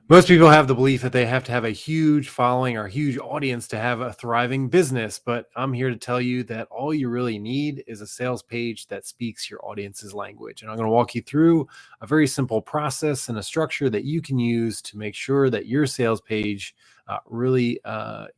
Most people have the belief that they have to have a huge following or a huge audience to have a thriving business, but I'm here to tell you that all you really need is a sales page that speaks your audience's language. And I'm going to walk you through a very simple process and a structure that you can use to make sure that your sales page really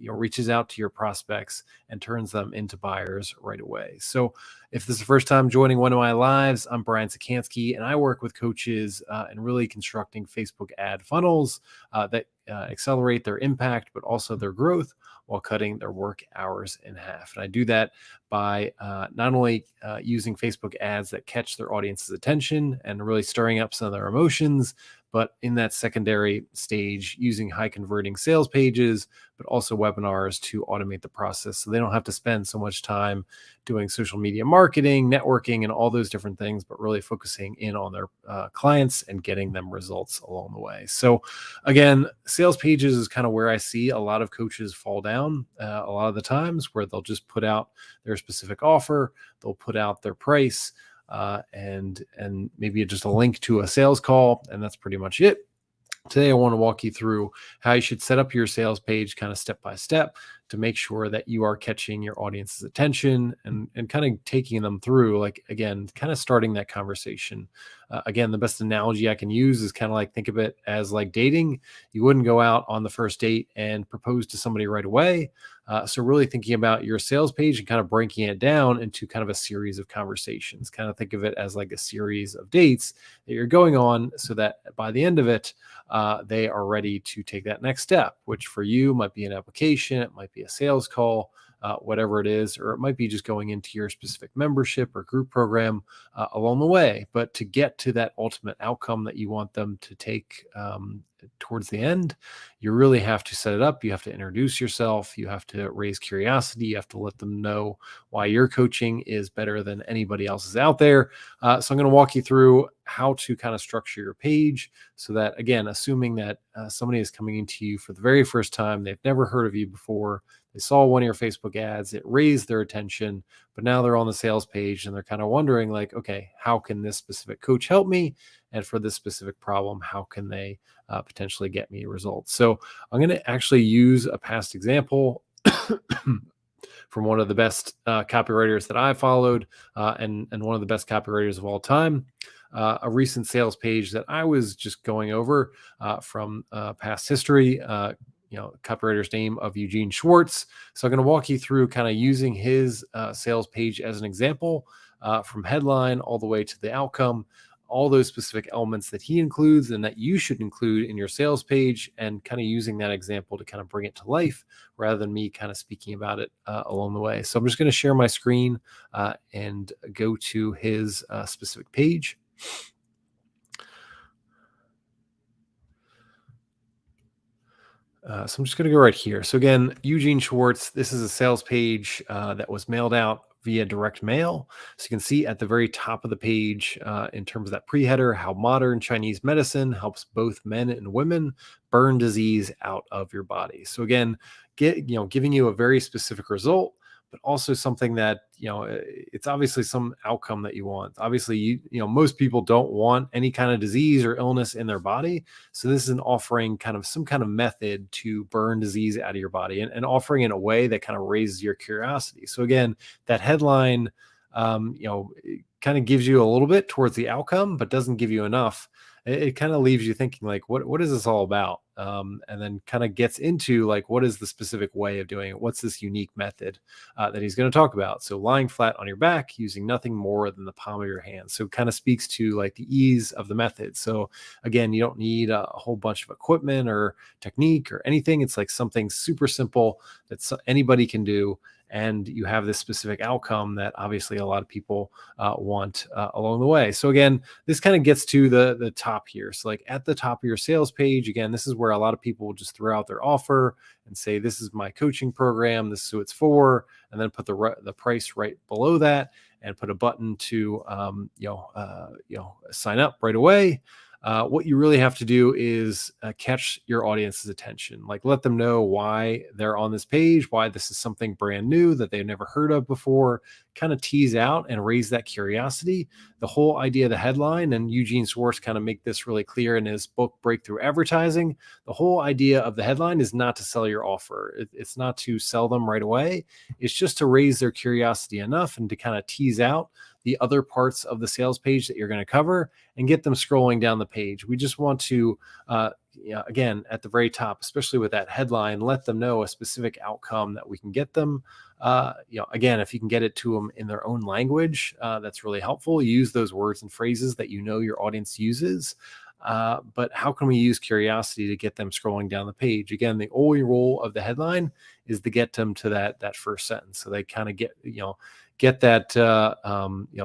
reaches out to your prospects and turns them into buyers right away. So if this is the first time joining one of my lives, I'm Brian Czekanski, and I work with coaches in really constructing Facebook ad funnels that accelerate their impact, but also their growth while cutting their work hours in half. And I do that by not only using Facebook ads that catch their audience's attention and really stirring up some of their emotions, but in that secondary stage, using high converting sales pages, but also webinars to automate the process so they don't have to spend so much time doing social media marketing, networking, and all those different things, but really focusing in on their clients and getting them results along the way. So again, sales pages is kind of where I see a lot of coaches fall down a lot of the times, where they'll just put out their specific offer, they'll put out their price, and maybe just a link to a sales call, and that's pretty much it. Today, I want to walk you through how you should set up your sales page kind of step by step to make sure that you are catching your audience's attention and kind of taking them through, like, again, kind of starting that conversation. Again, the best analogy I can use is kind of like, think of it as like dating. You wouldn't go out on the first date and propose to somebody right away. So really thinking about your sales page and kind of breaking it down into kind of a series of conversations. Kind of think of it as like a series of dates that you're going on so that by the end of it, they are ready to take that next step, which for you might be an application, it might be a sales call, whatever it is, or it might be just going into your specific membership or group program along the way. But to get to that ultimate outcome that you want them to take towards the end, you really have to set it up. You have to introduce yourself. You have to raise curiosity. You have to let them know why your coaching is better than anybody else's out there. So I'm going to walk you through how to kind of structure your page so that, again, assuming that somebody is coming into you for the very first time, they've never heard of you before, they saw one of your Facebook ads, it raised their attention, but now they're on the sales page and they're kind of wondering, like, okay, how can this specific coach help me? And for this specific problem, how can they potentially get me results? So I'm going to actually use a past example from one of the best copywriters that I followed and one of the best copywriters of all time. A recent sales page that I was just going over from past history, copywriter's name of Eugene Schwartz. So I'm going to walk you through kind of using his sales page as an example from headline all the way to the outcome, all those specific elements that he includes and that you should include in your sales page, and kind of using that example to kind of bring it to life rather than me kind of speaking about it along the way. So I'm just going to share my screen and go to his specific page. So I'm just going to go right here. So again, Eugene Schwartz, this is a sales page that was mailed out via direct mail. So you can see at the very top of the page, in terms of that pre-header, how modern Chinese medicine helps both men and women burn disease out of your body. So again, giving you a very specific result, but also something that, it's obviously some outcome that you want. Obviously, most people don't want any kind of disease or illness in their body. So this is an offering kind of some kind of method to burn disease out of your body, and offering in a way that kind of raises your curiosity. So again, that headline, it kind of gives you a little bit towards the outcome, but doesn't give you enough. It kind of leaves you thinking, like, what is this all about? And then kind of gets into, like, what is the specific way of doing it? What's this unique method that he's going to talk about? So lying flat on your back, using nothing more than the palm of your hand. So kind of speaks to, like, the ease of the method. So again, you don't need a whole bunch of equipment or technique or anything. It's like something super simple that anybody can do. And you have this specific outcome that obviously a lot of people want along the way. So again, this kind of gets to the top here. So like at the top of your sales page, again, this is where a lot of people will just throw out their offer and say, this is my coaching program, this is who it's for, and then put the price right below that and put a button to sign up right away. What you really have to do is catch your audience's attention. Like, let them know why they're on this page, why this is something brand new that they've never heard of before. Kind of tease out and raise that curiosity. The whole idea of the headline, and Eugene Schwartz kind of make this really clear in his book Breakthrough Advertising. The whole idea of the headline is not to sell your offer. It's not to sell them right away. It's just to raise their curiosity enough and to kind of tease out the other parts of the sales page that you're going to cover and get them scrolling down the page. We just want to, again, at the very top, especially with that headline, let them know a specific outcome that we can get them. Again, if you can get it to them in their own language, that's really helpful. Use those words and phrases that you know your audience uses. But how can we use curiosity to get them scrolling down the page? Again, the only role of the headline is to get them to that first sentence, so they kind of get that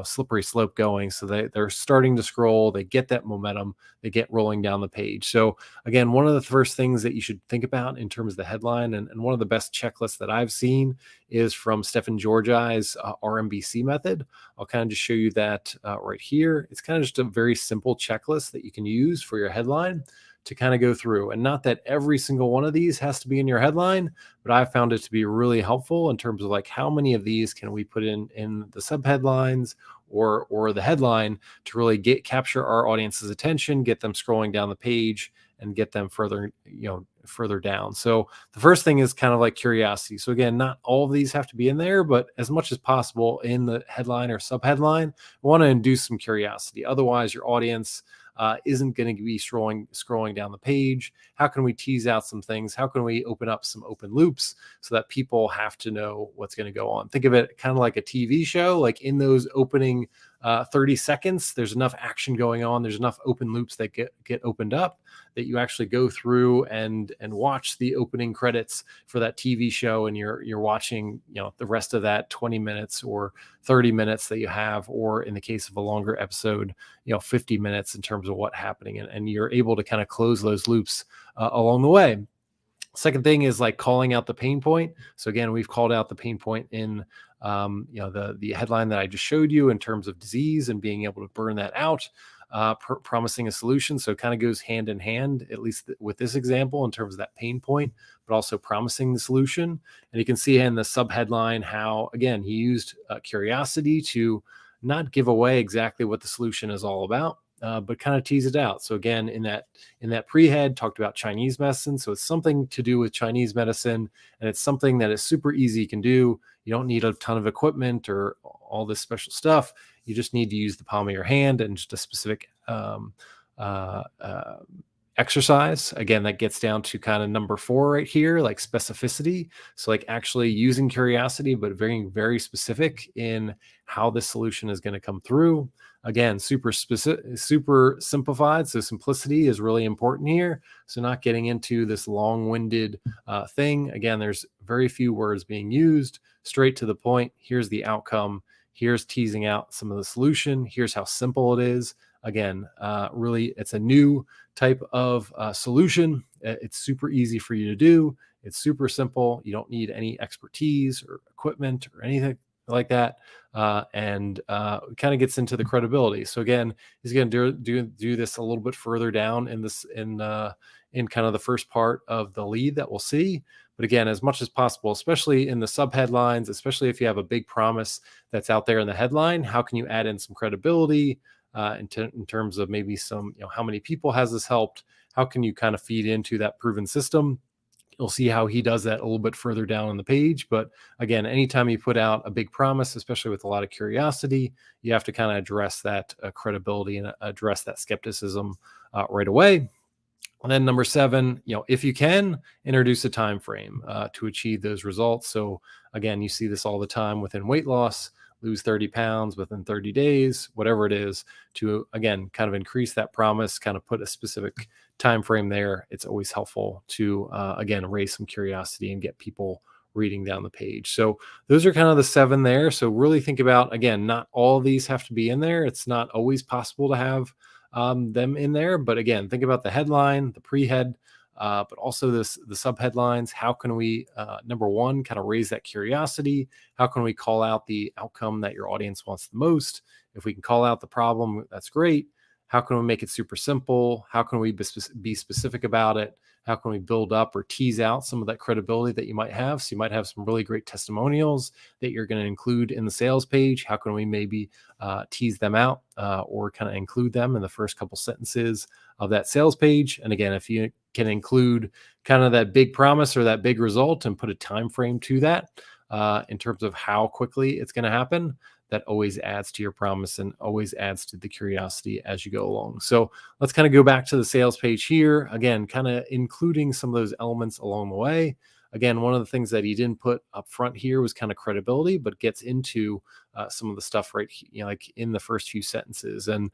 slippery slope going, so they're starting to scroll, they get that momentum, they get rolling down the page. So again, one of the first things that you should think about in terms of the headline, and one of the best checklists that I've seen is from Stefan Georgi's RMBC method. I'll kind of just show you that right here. It's kind of just a very simple checklist that you can use for your headline to kind of go through. And not that every single one of these has to be in your headline, but I found it to be really helpful in terms of like how many of these can we put in the subheadlines or the headline to really capture our audience's attention, get them scrolling down the page, and get them further down. So the first thing is kind of like curiosity. So again, not all of these have to be in there, but as much as possible in the headline or subheadline, we want to induce some curiosity. Otherwise, your audience isn't going to be scrolling down the page. How can we tease out some things? How can we open up some open loops so that people have to know what's going to go on? Think of it kind of like a TV show. Like in those opening 30 seconds, there's enough action going on. There's enough open loops that get opened up that you actually go through and watch the opening credits for that TV show, and you're watching the rest of that 20 minutes or 30 minutes that you have, or in the case of a longer episode, 50 minutes in terms of what's happening, and you're able to kind of close those loops along the way. Second thing is like calling out the pain point. So again, we've called out the pain point in the headline that I just showed you in terms of disease and being able to burn that out, promising a solution. So it kind of goes hand in hand, at least with this example, in terms of that pain point, but also promising the solution. And you can see in the subheadline how, again, he used curiosity to not give away exactly what the solution is all about, but kind of tease it out. So again, in that pre-head, talked about Chinese medicine. So it's something to do with Chinese medicine, and it's something that is super easy. You can do. You don't need a ton of equipment or all this special stuff. You just need to use the palm of your hand and just a specific exercise. Again, that gets down to kind of number 4 right here, like specificity. So like actually using curiosity, but very, very specific in how this solution is going to come through. Again, super specific, super simplified. So simplicity is really important here. So not getting into this long-winded thing. Again, there's very few words being used, straight to the point. Here's the outcome. Here's teasing out some of the solution. Here's how simple it is. Again, really, it's a new type of solution. It's super easy for you to do. It's super simple. You don't need any expertise or equipment or anything like that. And it kind of gets into the credibility. So again, he's going to do this a little bit further down in kind of the first part of the lead that we'll see. But again, as much as possible, especially in the subheadlines, especially if you have a big promise that's out there in the headline, how can you add in some credibility in terms of maybe some, how many people has this helped? How can you kind of feed into that proven system? You'll see how he does that a little bit further down on the page. But again, anytime you put out a big promise, especially with a lot of curiosity, you have to kind of address that credibility and address that skepticism right away. And then number 7, if you can, introduce a time frame to achieve those results. So again, you see this all the time within weight loss. Lose 30 pounds within 30 days, whatever it is, to again kind of increase that promise, kind of put a specific time frame there. It's always helpful to again raise some curiosity and get people reading down the page. So those are kind of the 7 there. So really think about, again, not all of these have to be in there. It's not always possible to have them in there, but again, think about the headline, the pre-head, but also the subheadlines. How can we, number 1, kind of raise that curiosity? How can we call out the outcome that your audience wants the most? If we can call out the problem, that's great. How can we make it super simple? How can we be specific about it? How can we build up or tease out some of that credibility that you might have? So you might have some really great testimonials that you're going to include in the sales page. How can we maybe tease them out or kind of include them in the first couple sentences of that sales page? And again, if you can include kind of that big promise or that big result and put a time frame to that in terms of how quickly it's going to happen, that always adds to your promise and always adds to the curiosity as you go along. So let's kind of go back to the sales page here. Again, kind of including some of those elements along the way. Again, one of the things that he didn't put up front here was kind of credibility, but gets into some of the stuff right, like in the first few sentences. And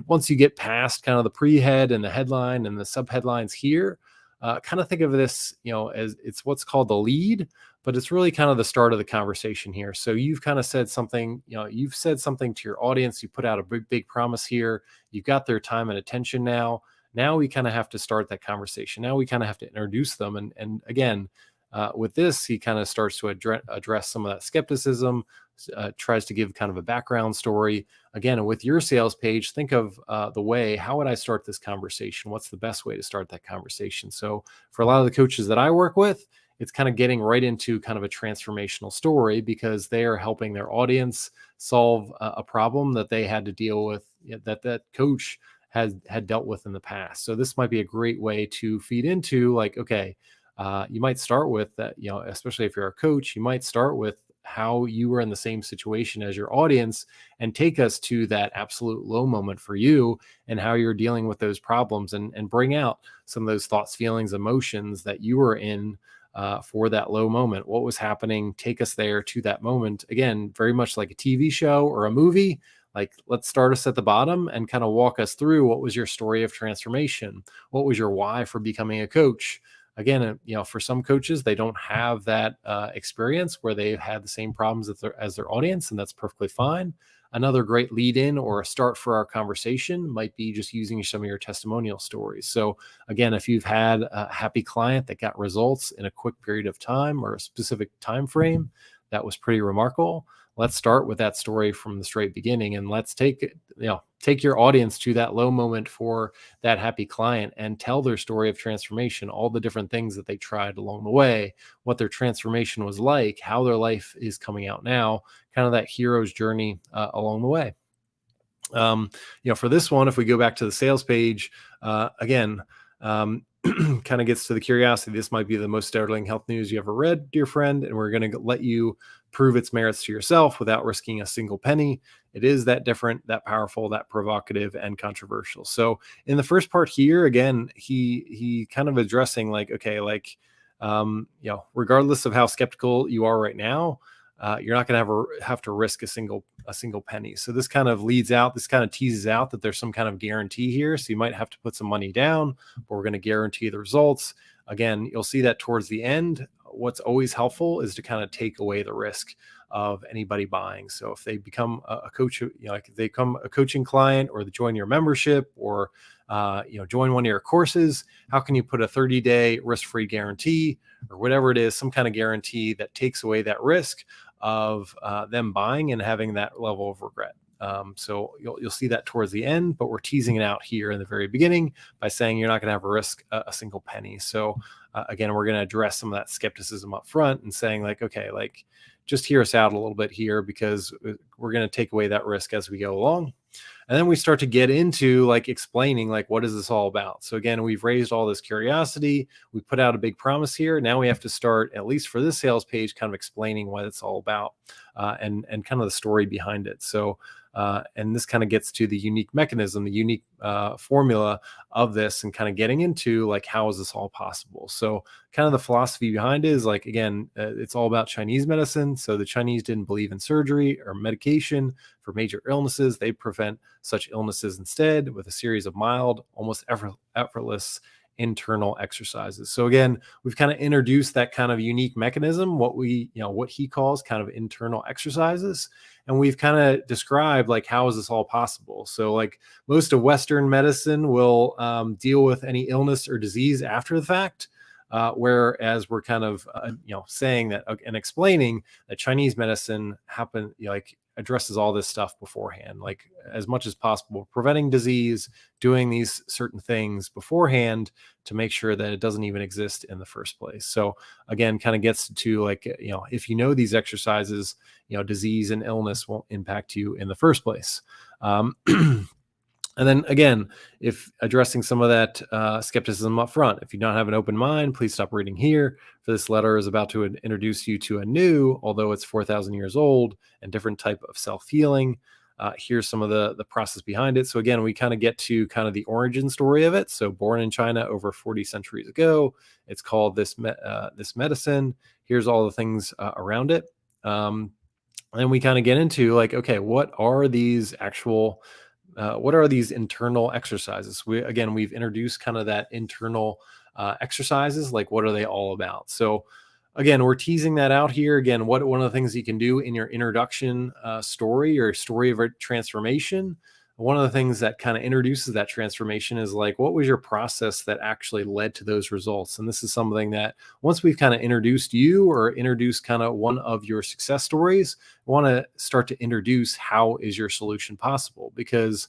once you get past kind of the pre-head and the headline and the subheadlines here, kind of think of this, as it's what's called the lead, but it's really kind of the start of the conversation here. So you've kind of said something, you've said something to your audience. You put out a big promise here. You've got their time and attention now. Now we kind of have to start that conversation. Now we kind of have to introduce them. And again, with this, he kind of starts to address some of that skepticism, tries to give kind of a background story. Again, with your sales page, think of the way, how would I start this conversation? What's the best way to start that conversation? So for a lot of the coaches that I work with, it's kind of getting right into kind of a transformational story because they are helping their audience solve a problem that they had to deal with, that coach had dealt with in the past. So this might be a great way to feed into, like, okay, you might start with that, especially if you're a coach, you might start with how you were in the same situation as your audience and take us to that absolute low moment for you and how you're dealing with those problems and bring out some of those thoughts, feelings, emotions that you were in for that low moment. What was happening? Take us there to that moment. Again, very much like a TV show or a movie. Like, let's start us at the bottom and kind of walk us through what was your story of transformation? What was your why for becoming a coach? Again, for some coaches, they don't have that experience where they've had the same problems as their audience, and that's perfectly fine. Another great lead in or a start for our conversation might be just using some of your testimonial stories. So again, if you've had a happy client that got results in a quick period of time or a specific time frame, that was pretty remarkable. Let's start with that story from the straight beginning, and let's take your audience to that low moment for that happy client and tell their story of transformation, all the different things that they tried along the way, what their transformation was like, how their life is coming out now, kind of that hero's journey along the way. For this one, if we go back to the sales page, again, kind of gets to the curiosity. This might be the most startling health news you ever read, dear friend, and we're going to let you prove its merits to yourself without risking a single penny. It is that different, that powerful, that provocative, and controversial. So in the first part here, again, he kind of addressing like, okay, like, regardless of how skeptical you are right now, you're not going to have to risk a single penny. So this kind of teases out that there's some kind of guarantee here. So you might have to put some money down, but we're going to guarantee the results. Again, you'll see that towards the end. What's always helpful is to kind of take away the risk of anybody buying. So if they become a coach, like they become a coaching client or they join your membership or, join one of your courses, how can you put a 30-day risk-free guarantee or whatever it is, some kind of guarantee that takes away that risk of them buying and having that level of regret. So you'll see that towards the end, but we're teasing it out here in the very beginning by saying you're not going to have to risk a single penny. So again, we're going to address some of that skepticism up front and saying like, okay, like just hear us out a little bit here because we're going to take away that risk as we go along. And then we start to get into like explaining like, what is this all about? So again, we've raised all this curiosity. We put out a big promise here. Now we have to start, at least for this sales page, kind of explaining what it's all about and kind of the story behind it. So, and this kind of gets to the unique mechanism, the unique formula of this and kind of getting into like, how is this all possible? So kind of the philosophy behind it is like, again, it's all about Chinese medicine. So the Chinese didn't believe in surgery or medication for major illnesses. They prevent such illnesses instead with a series of mild, almost effortless internal exercises. So again, we've kind of introduced that kind of unique mechanism, what he calls kind of internal exercises. And we've kind of described like, how is this all possible? So like most of Western medicine will deal with any illness or disease after the fact. Whereas we're kind of, saying that and explaining that Chinese medicine happened, addresses all this stuff beforehand, like as much as possible, preventing disease, doing these certain things beforehand to make sure that it doesn't even exist in the first place. So again, kind of gets to like, if you know these exercises, disease and illness won't impact you in the first place. And then again, if addressing some of that skepticism up front, if you don't have an open mind, please stop reading here. For this letter is about to introduce you to a new, although it's 4,000 years old, and different type of self-healing. Here's some of the process behind it. So again, we kind of get to kind of the origin story of it. So born in China over 40 centuries ago, it's called this medicine. Here's all the things around it. And then we kind of get into like, okay, what are these internal exercises? We've introduced kind of that internal exercises, like what are they all about? So again, we're teasing that out here. Again, one of the things you can do in your introduction story or story of a transformation, one of the things that kind of introduces that transformation is like, what was your process that actually led to those results? And this is something that once we've kind of introduced you or introduced kind of one of your success stories, we want to start to introduce how is your solution possible, because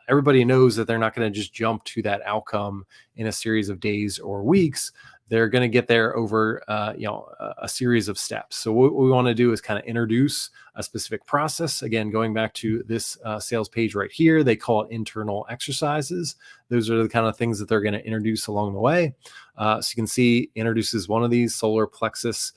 everybody knows that they're not going to just jump to that outcome in a series of days or weeks. They're going to get there over, a series of steps. So what we want to do is kind of introduce a specific process. Again, going back to this sales page right here, they call it internal exercises. Those are the kind of things that they're going to introduce along the way. So you can see introduces one of these solar plexus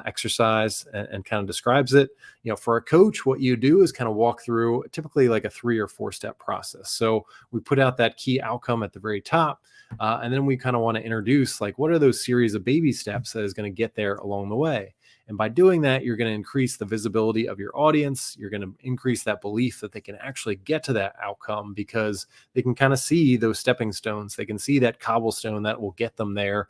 exercise and kind of describes it. For a coach, what you do is kind of walk through typically like a 3 or 4 step process. So we put out that key outcome at the very top. And then we kind of want to introduce like, what are those series of baby steps that is going to get there along the way? And by doing that, you're going to increase the visibility of your audience. You're going to increase that belief that they can actually get to that outcome, because they can kind of see those stepping stones. They can see that cobblestone that will get them there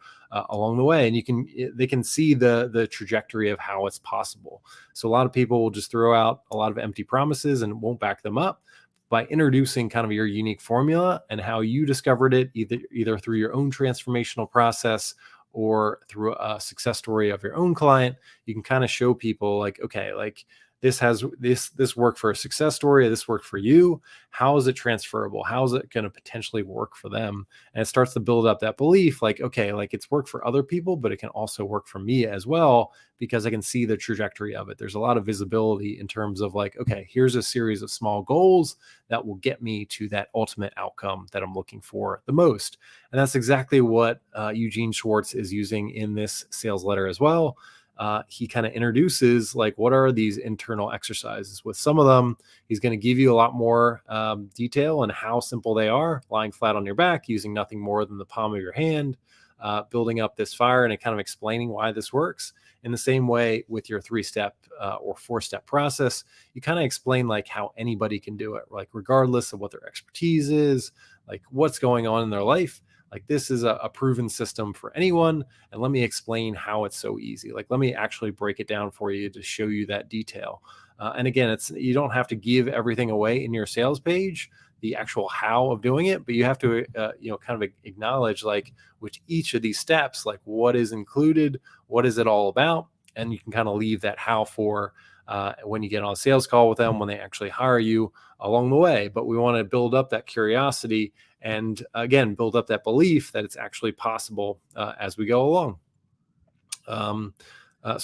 along the way. And they can see the trajectory of how it's possible. So a lot of people will just throw out a lot of empty promises and won't back them up. By introducing kind of your unique formula and how you discovered it, either through your own transformational process or through a success story of your own client, you can kind of show people like, okay, like this worked for a success story, this worked for you. How is it transferable? How is it going to potentially work for them? And it starts to build up that belief, like, okay, like it's worked for other people, but it can also work for me as well, because I can see the trajectory of it. There's a lot of visibility in terms of like, okay, here's a series of small goals that will get me to that ultimate outcome that I'm looking for the most. And that's exactly what Eugene Schwartz is using in this sales letter as well. He kind of introduces like, what are these internal exercises? With some of them, he's going to give you a lot more detail on how simple they are. Lying flat on your back, using nothing more than the palm of your hand, building up this fire, and kind of explaining why this works. In the same way with your 3-step or 4-step process, you kind of explain like how anybody can do it, like regardless of what their expertise is, like what's going on in their life. Like this is a proven system for anyone. And let me explain how it's so easy. Like, let me actually break it down for you to show you that detail. And again, you don't have to give everything away in your sales page, the actual how of doing it, but you have to, kind of acknowledge like with each of these steps, like what is included, what is it all about? And you can kind of leave that how for when you get on a sales call with them, when they actually hire you along the way. But we want to build up that curiosity and again, build up that belief that it's actually possible as we go along. So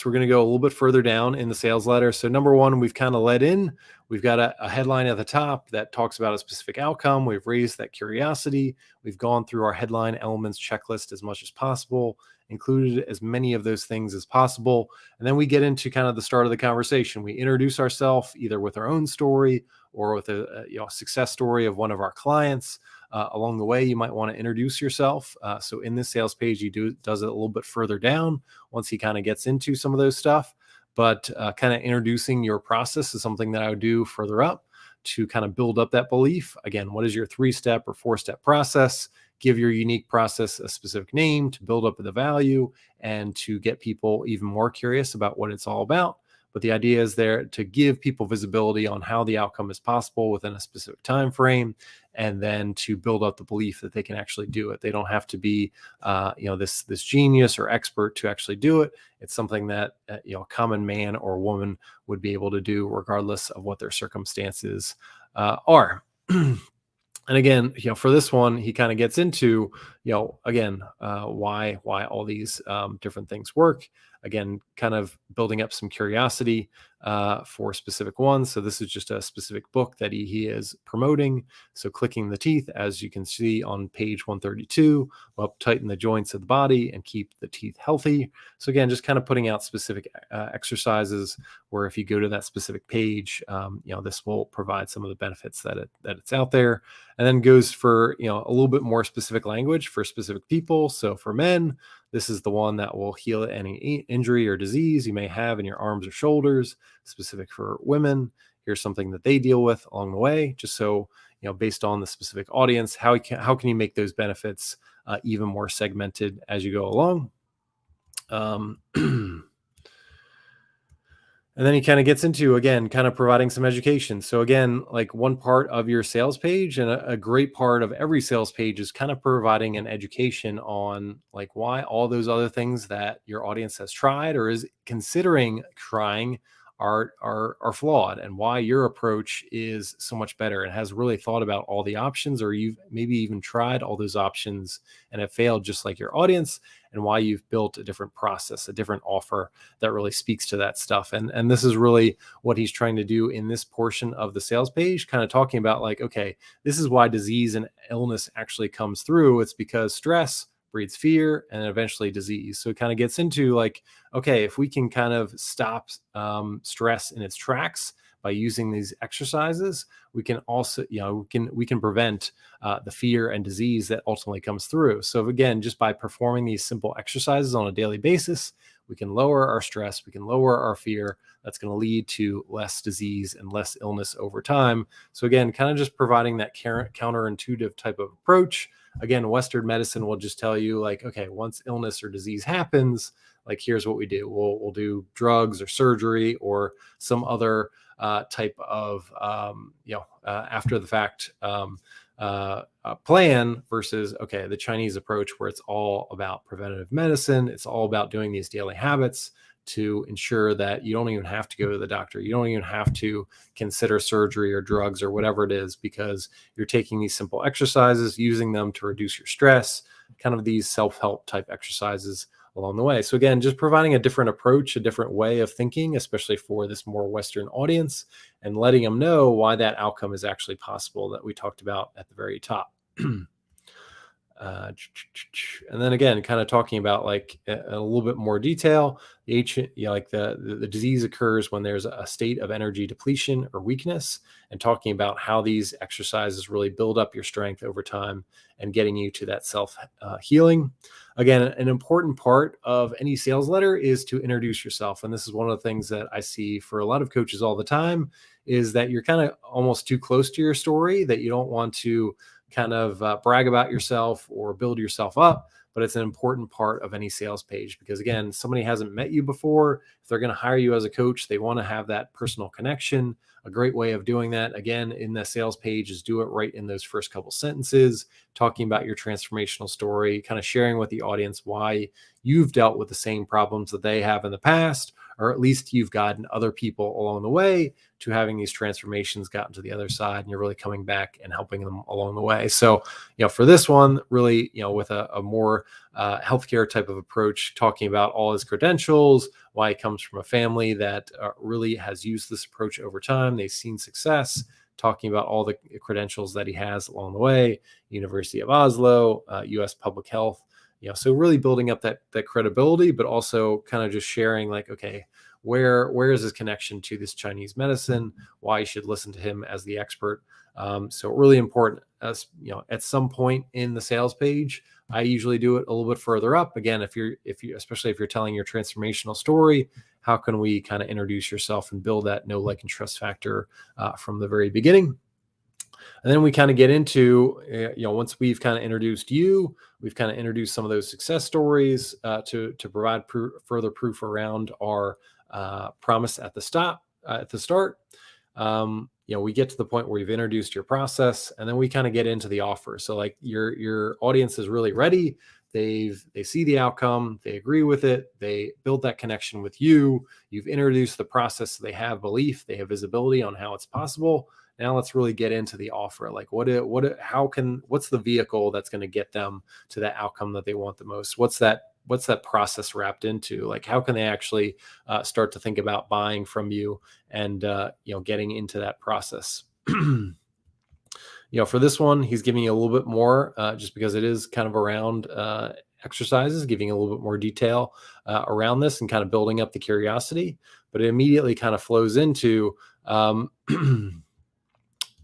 we're going to go a little bit further down in the sales letter. So number one, we've kind of led in. We've got a headline at the top that talks about a specific outcome. We've raised that curiosity. We've gone through our headline elements checklist as much as possible, included as many of those things as possible. And then we get into kind of the start of the conversation. We introduce ourselves either with our own story or with a success story of one of our clients. Along the way, you might want to introduce yourself. So in this sales page, does it a little bit further down once he kind of gets into some of those stuff. But kind of introducing your process is something that I would do further up to kind of build up that belief. Again, what is your 3-step or 4-step process? Give your unique process a specific name to build up the value and to get people even more curious about what it's all about. but the idea is there to give people visibility on how the outcome is possible within a specific time frame, and then to build up the belief that they can actually do it. They don't have to be, this genius or expert to actually do it. It's something that a common man or woman would be able to do, regardless of what their circumstances are. And again, for this one, he kind of gets into, again, why all these different things work. Again, kind of building up some curiosity for specific ones. So this is just a specific book that he is promoting. So clicking the teeth, as you can see on page 132, will help tighten the joints of the body and keep the teeth healthy. So again, just kind of putting out specific exercises where if you go to that specific page, this will provide some of the benefits that it's out there. And then goes for a little bit more specific language for specific people. So for men, this is the one that will heal any injury or disease you may have in your arms or shoulders. Specific for women, here's something that they deal with along the way, just so based on the specific audience, how can you make those benefits even more segmented as you go along. And then he kind of gets into, again, kind of providing some education. So again, like one part of your sales page and a great part of every sales page is kind of providing an education on like why all those other things that your audience has tried or is considering trying are flawed, and why your approach is so much better and has really thought about all the options, or you've maybe even tried all those options and have failed just like your audience, and why you've built a different process, a different offer that really speaks to that stuff. And this is really what he's trying to do in this portion of the sales page, kind of talking about like, okay, this is why disease and illness actually comes through. It's because stress breeds fear and eventually disease. So it kind of gets into like, okay, if we can kind of stop stress in its tracks by using these exercises, we can also, we can prevent the fear and disease that ultimately comes through. So again, just by performing these simple exercises on a daily basis, we can lower our stress, we can lower our fear. That's going to lead to less disease and less illness over time. So again, kind of just providing that counterintuitive type of approach. Again, Western medicine will just tell you like, okay, once illness or disease happens, like here's what we do. We'll do drugs or surgery or some other type of after the fact plan, versus the Chinese approach, where it's all about preventative medicine. It's all about doing these daily habits to ensure that you don't even have to go to the doctor. You don't even have to consider surgery or drugs or whatever it is, because you're taking these simple exercises, using them to reduce your stress, kind of these self-help type exercises along the way. So again, just providing a different approach, a different way of thinking, especially for this more Western audience, and letting them know why that outcome is actually possible that we talked about at the very top. And then again, kind of talking about like a little bit more detail, the ancient, like the disease occurs when there's a state of energy depletion or weakness, and talking about how these exercises really build up your strength over time and getting you to that self healing. Again, an important part of any sales letter is to introduce yourself. And this is one of the things that I see for a lot of coaches all the time, is that you're kind of almost too close to your story, that you don't want to kind of brag about yourself or build yourself up. But it's an important part of any sales page, because again, somebody hasn't met you before. If they're going to hire you as a coach, they want to have that personal connection. A great way of doing that, again, in the sales page, is do it right in those first couple sentences, talking about your transformational story, kind of sharing with the audience why you've dealt with the same problems that they have in the past, or at least you've gotten other people along the way to having these transformations, gotten to the other side, and you're really coming back and helping them along the way. So, for this one, really, with a more healthcare type of approach, talking about all his credentials, why he comes from a family that really has used this approach over time. They've seen success, talking about all the credentials that he has along the way, University of Oslo, US Public Health. So really building up that credibility, but also kind of just sharing like, okay, where is his connection to this Chinese medicine, why you should listen to him as the expert. So really important, as at some point in the sales page. I usually do it a little bit further up. Again, if you especially if you're telling your transformational story, how can we kind of introduce yourself and build that know, like, and trust factor from the very beginning? And then we kind of get into, once we've kind of introduced you, we've kind of introduced some of those success stories to provide further proof around our promise at the start. We get to the point where you've introduced your process, and then we kind of get into the offer. So like your audience is really ready. They see the outcome, they agree with it, they build that connection with you. You've introduced the process, so they have belief, they have visibility on how it's possible. Now let's really get into the offer. Like what's the vehicle that's going to get them to that outcome that they want the most? What's that process wrapped into? Like how can they actually start to think about buying from you and getting into that process? For this one, he's giving you a little bit more just because it is kind of around exercises, giving a little bit more detail around this and kind of building up the curiosity. But it immediately kind of flows into,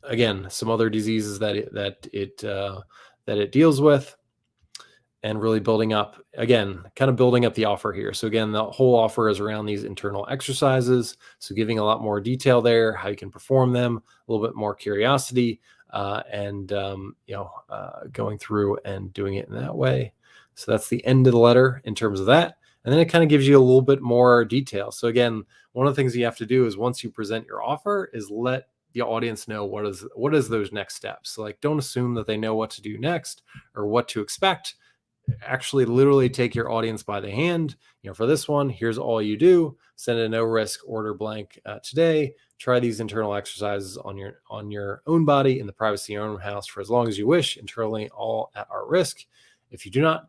again, some other diseases that it deals with, and really building up, again, kind of building up the offer here. So again, the whole offer is around these internal exercises. So giving a lot more detail there, how you can perform them, a little bit more curiosity, and going through and doing it in that way. So that's the end of the letter in terms of that. And then it kind of gives you a little bit more detail. So again, one of the things you have to do is once you present your offer is let the audience know what is those next steps. So like, don't assume that they know what to do next or what to expect. Actually literally take your audience by the hand. For this one, here's all you do: send a no risk order blank today. Try these internal exercises on your own body in the privacy of your own house for as long as you wish, internally, all at our risk. If you do not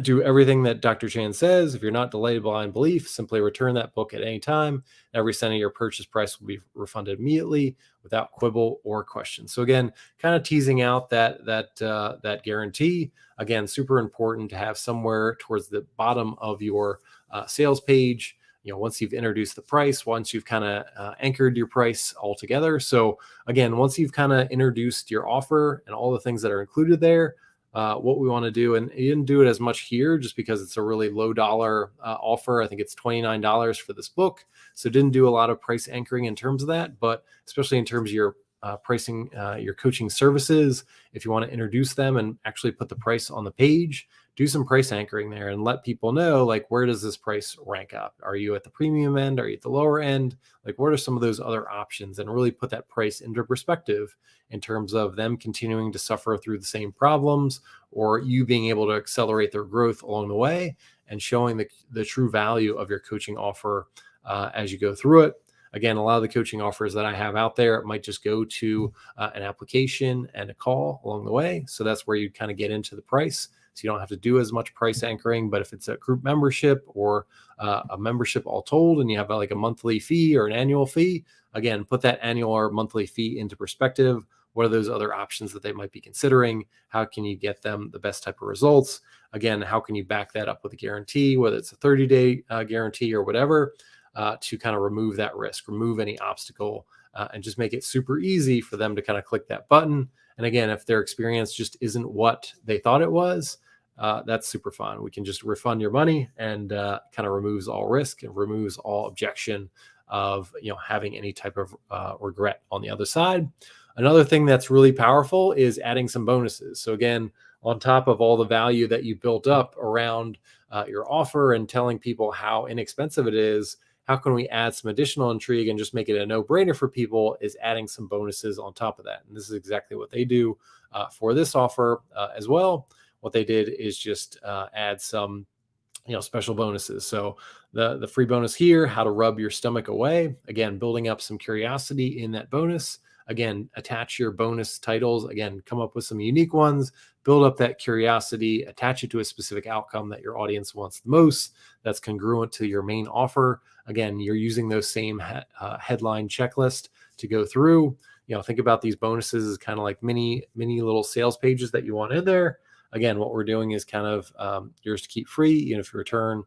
do everything that Dr. Chan says, if you're not delayed by belief, simply return that book at any time. Every cent of your purchase price will be refunded immediately without quibble or question. So again, kind of teasing out that guarantee. Again, super important to have somewhere towards the bottom of your sales page. Once you've introduced the price, once you've kind of anchored your price all together. So again, once you've kind of introduced your offer and all the things that are included there, what we want to do, and you didn't do it as much here just because it's a really low dollar offer. I think it's $29 for this book. So didn't do a lot of price anchoring in terms of that, but especially in terms of your pricing, your coaching services, if you want to introduce them and actually put the price on the page, do some price anchoring there and let people know, like, where does this price rank up? Are you at the premium end? Are you at the lower end? Like, what are some of those other options? And really put that price into perspective in terms of them continuing to suffer through the same problems, or you being able to accelerate their growth along the way, and showing the true value of your coaching offer as you go through it. Again, a lot of the coaching offers that I have out there might just go to an application and a call along the way. So that's where you kind of get into the price. So you don't have to do as much price anchoring. But if it's a group membership or a membership all told, and you have like a monthly fee or an annual fee, again, put that annual or monthly fee into perspective. What are those other options that they might be considering? How can you get them the best type of results? Again, how can you back that up with a guarantee, whether it's a 30-day guarantee or whatever, to kind of remove that risk, remove any obstacle, and just make it super easy for them to kind of click that button. And again, if their experience just isn't what they thought it was, that's super fun. We can just refund your money, and kind of removes all risk and removes all objection of having any type of regret on the other side. Another thing that's really powerful is adding some bonuses. So again, on top of all the value that you built up around your offer and telling people how inexpensive it is, how can we add some additional intrigue and just make it a no-brainer for people, is adding some bonuses on top of that. And this is exactly what they do for this offer as well. What they did is just add some special bonuses. So the free bonus here, how to rub your stomach away. Again, building up some curiosity in that bonus. Again, attach your bonus titles. Again, come up with some unique ones, build up that curiosity, attach it to a specific outcome that your audience wants the most, that's congruent to your main offer. Again, you're using those same headline checklist to go through. Think about these bonuses as kind of like mini little sales pages that you want in there. Again, what we're doing is kind of yours to keep free, even if you return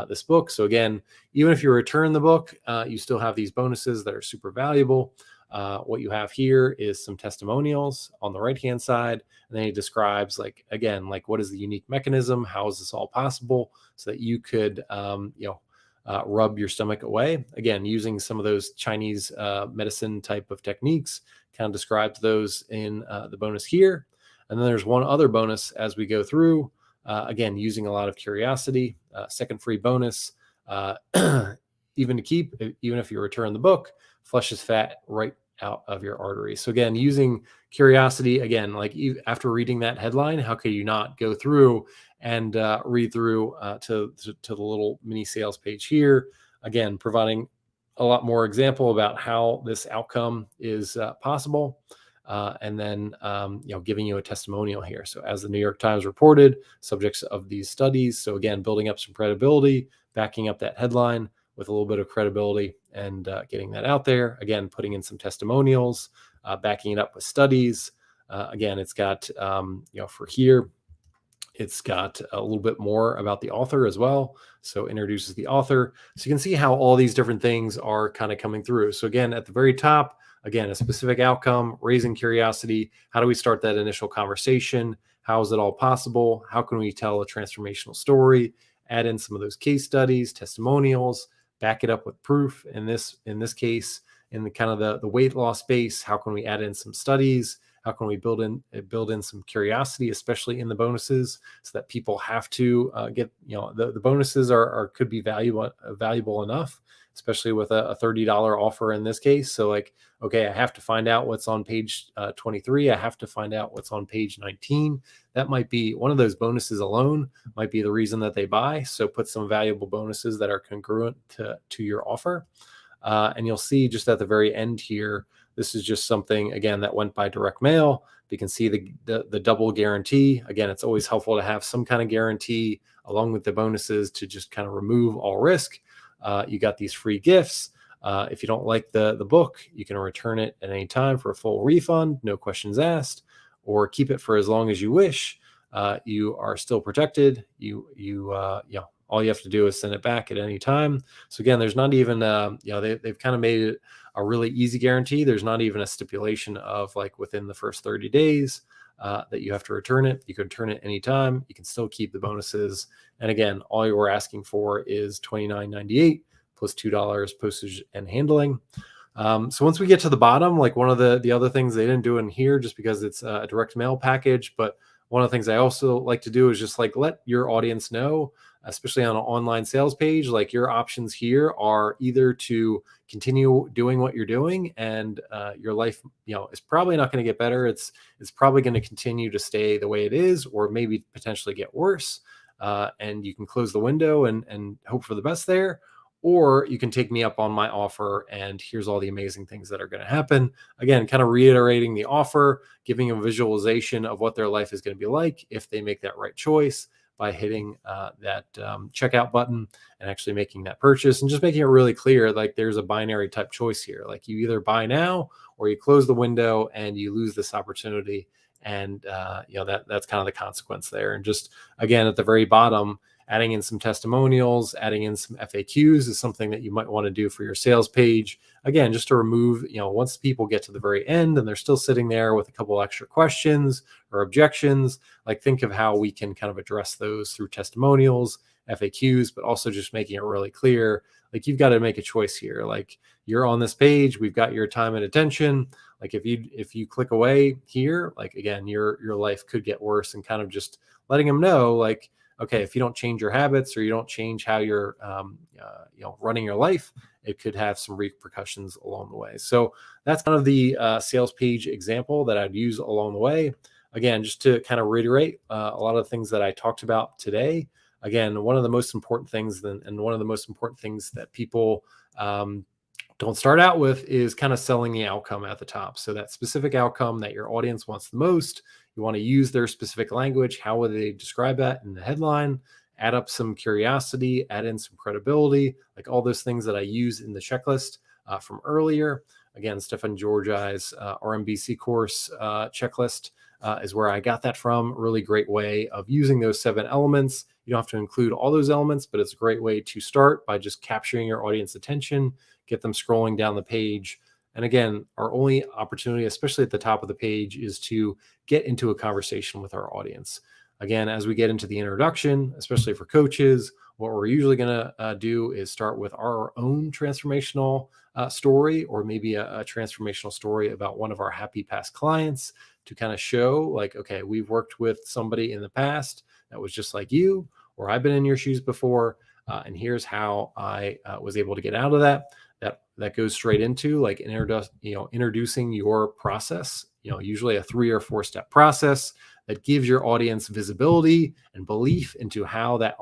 this book. So again, even if you return the book, you still have these bonuses that are super valuable. What you have here is some testimonials on the right-hand side. And then he describes, what is the unique mechanism? How is this all possible? So that you could, rub your stomach away. Again, using some of those Chinese medicine type of techniques, kind of describes those in the bonus here. And then there's one other bonus as we go through, again, using a lot of curiosity, second free bonus. even to keep, even if you return the book, flushes fat right out of your arteries. So again, using curiosity, again, like after reading that headline, how could you not go through and read through to the little mini sales page here? Again, providing a lot more example about how this outcome is possible. And then, giving you a testimonial here. So as the New York Times reported, subjects of these studies. So again, building up some credibility, backing up that headline with a little bit of credibility and getting that out there. Again, putting in some testimonials, backing it up with studies. Again, it's got, for here, it's got a little bit more about the author as well. So introduces the author. So you can see how all these different things are kind of coming through. So again, at the very top, again, a specific outcome, raising curiosity. How do we start that initial conversation? How is it all possible? How can we tell a transformational story? Add in some of those case studies, testimonials, back it up with proof. In this case, in the kind of the weight loss space, how can we add in some studies? How can we build in some curiosity, especially in the bonuses, so that people have to get, the bonuses are could be valuable enough, especially with a $30 offer in this case. So like, okay, I have to find out what's on page 23. I have to find out what's on page 19. That might be one of those bonuses alone might be the reason that they buy. So put some valuable bonuses that are congruent to your offer. And you'll see just at the very end here, this is just something, again, that went by direct mail. You can see the double guarantee. Again, it's always helpful to have some kind of guarantee along with the bonuses to just kind of remove all risk. You got these free gifts. If you don't like the book, you can return it at any time for a full refund, no questions asked, or keep it for as long as you wish. You are still protected. All you have to do is send it back at any time. So again, there's not even, they've kind of made it a really easy guarantee. There's not even a stipulation of like within the first 30 days that you have to return it. You can return it anytime. You can still keep the bonuses. And again, all you were asking for is $29.98 plus $2 postage and handling. So once we get to the bottom, like one of the other things they didn't do in here just because it's a direct mail package, but one of the things I also like to do is just like let your audience know, especially on an online sales page, like your options here are either to continue doing what you're doing and your life, is probably not going to get better. It's probably going to continue to stay the way it is, or maybe potentially get worse. And you can close the window and hope for the best there. Or you can take me up on my offer and here's all the amazing things that are going to happen. Again, kind of reiterating the offer, giving a visualization of what their life is going to be like if they make that right choice by hitting that checkout button and actually making that purchase, and just making it really clear, like there's a binary type choice here. Like you either buy now or you close the window and you lose this opportunity. And that's kind of the consequence there. And just again, at the very bottom, adding in some testimonials, adding in some FAQs is something that you might want to do for your sales page. Again, just to remove, once people get to the very end and they're still sitting there with a couple extra questions or objections, like think of how we can kind of address those through testimonials, FAQs, but also just making it really clear, like you've got to make a choice here. Like you're on this page, we've got your time and attention. Like if you click away here, like again, your life could get worse, and kind of just letting them know, like, okay, if you don't change your habits or you don't change how you're, running your life, it could have some repercussions along the way. So that's kind of the sales page example that I'd use along the way. Again, just to kind of reiterate a lot of the things that I talked about today. Again, one of the most important things, and one of the most important things that people don't start out with is kind of selling the outcome at the top. So that specific outcome that your audience wants the most, you want to use their specific language. How would they describe that in the headline? Add up some curiosity, add in some credibility, like all those things that I use in the checklist from earlier. Again, Stefan Georgi's RMBC course checklist is where I got that from. Really great way of using those 7 elements. You don't have to include all those elements, but it's a great way to start by just capturing your audience attention, get them scrolling down the page. And again, our only opportunity, especially at the top of the page, is to get into a conversation with our audience. Again, as we get into the introduction, especially for coaches, what we're usually going to do is start with our own transformational story, or maybe a transformational story about one of our happy past clients, to kind of show like, okay, we've worked with somebody in the past that was just like you, or I've been in your shoes before. And here's how I was able to get out of that. That goes straight into like introducing your process. Usually a 3 or 4 step process that gives your audience visibility and belief into how that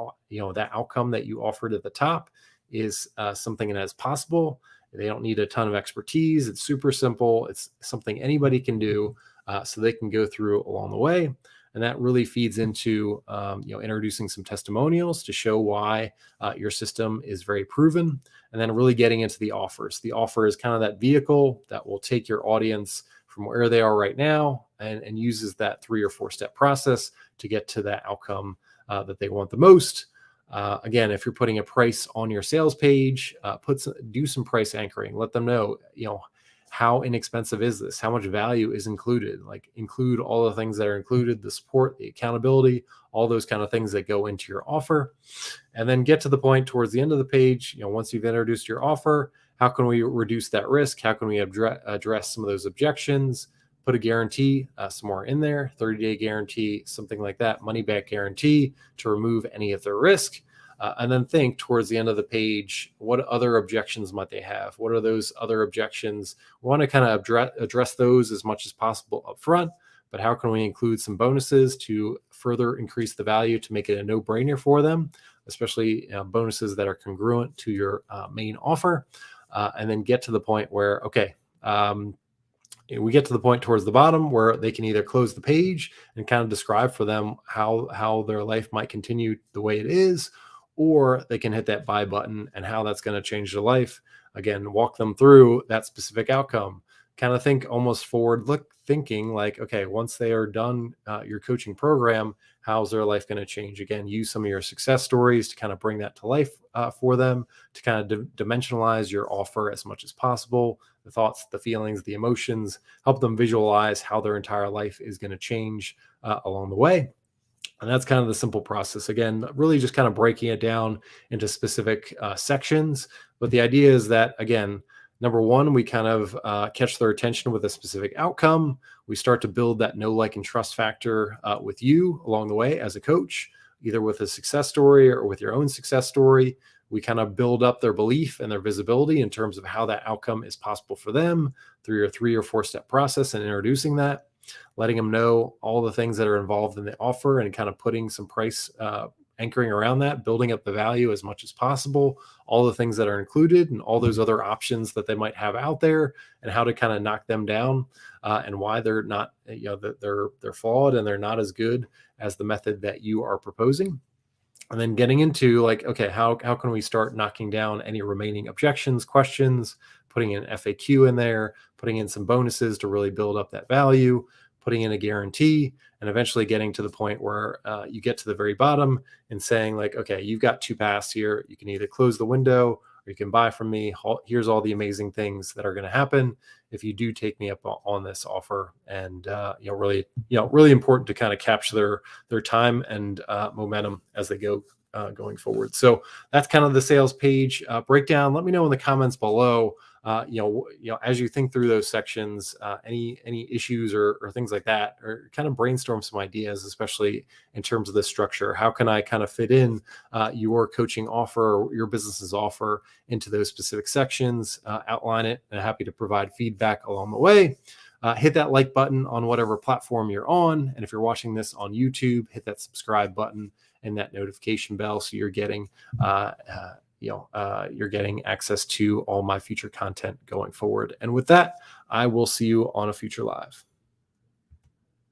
outcome that you offered at the top is something that is possible. They don't need a ton of expertise. It's super simple. It's something anybody can do, so they can go through along the way. And that really feeds into introducing some testimonials to show why your system is very proven, and then really getting into the offers. The offer is kind of that vehicle that will take your audience from where they are right now and uses that 3 or 4 step process to get to that outcome that they want the most. Again, if you're putting a price on your sales page, do some price anchoring. Let them know, how inexpensive is this? How much value is included? Like include all the things that are included, the support, the accountability, all those kind of things that go into your offer. And then get to the point towards the end of the page, once you've introduced your offer, how can we reduce that risk? How can we address some of those objections? Put a guarantee somewhere in there, 30-day guarantee, something like that, money back guarantee to remove any of their risk. And then think towards the end of the page, what other objections might they have? What are those other objections? We want to kind of address those as much as possible up front, but how can we include some bonuses to further increase the value to make it a no-brainer for them, especially bonuses that are congruent to your main offer, and then get to the point where, okay, we get to the point towards the bottom where they can either close the page and kind of describe for them how their life might continue the way it is, or they can hit that buy button and how that's going to change their life. Again, walk them through that specific outcome. Kind of think almost thinking like, okay, once they are done your coaching program, how's their life going to change? Again, use some of your success stories to kind of bring that to life for them, to kind of dimensionalize your offer as much as possible, the thoughts, the feelings, the emotions, help them visualize how their entire life is going to change along the way. And that's kind of the simple process. Again, really just kind of breaking it down into specific sections. But the idea is that, again, number one, we kind of catch their attention with a specific outcome. We start to build that know, like, and trust factor with you along the way as a coach, either with a success story or with your own success story. We kind of build up their belief and their visibility in terms of how that outcome is possible for them through your 3 or 4 step process and introducing that, letting them know all the things that are involved in the offer and kind of putting some price anchoring around that, building up the value as much as possible, all the things that are included and all those other options that they might have out there, and how to kind of knock them down and why they're not, that they're flawed and they're not as good as the method that you are proposing. And then getting into like, okay, how can we start knocking down any remaining objections, questions, putting an FAQ in there, putting in some bonuses to really build up that value, putting in a guarantee, and eventually getting to the point where you get to the very bottom and saying like, okay, you've got 2 paths here. You can either close the window or you can buy from me. Here's all the amazing things that are going to happen if you do take me up on this offer. And really important to kind of capture their time and momentum as they go going forward. So that's kind of the sales page breakdown. Let me know in the comments below. As you think through those sections, any issues or things like that, or kind of brainstorm some ideas, especially in terms of the structure. How can I kind of fit in your coaching offer or your business's offer into those specific sections, outline it, and I'm happy to provide feedback along the way. Hit that like button on whatever platform you're on. And if you're watching this on YouTube, hit that subscribe button and that notification bell so you're getting you're getting access to all my future content going forward. And with that, I will see you on a future live.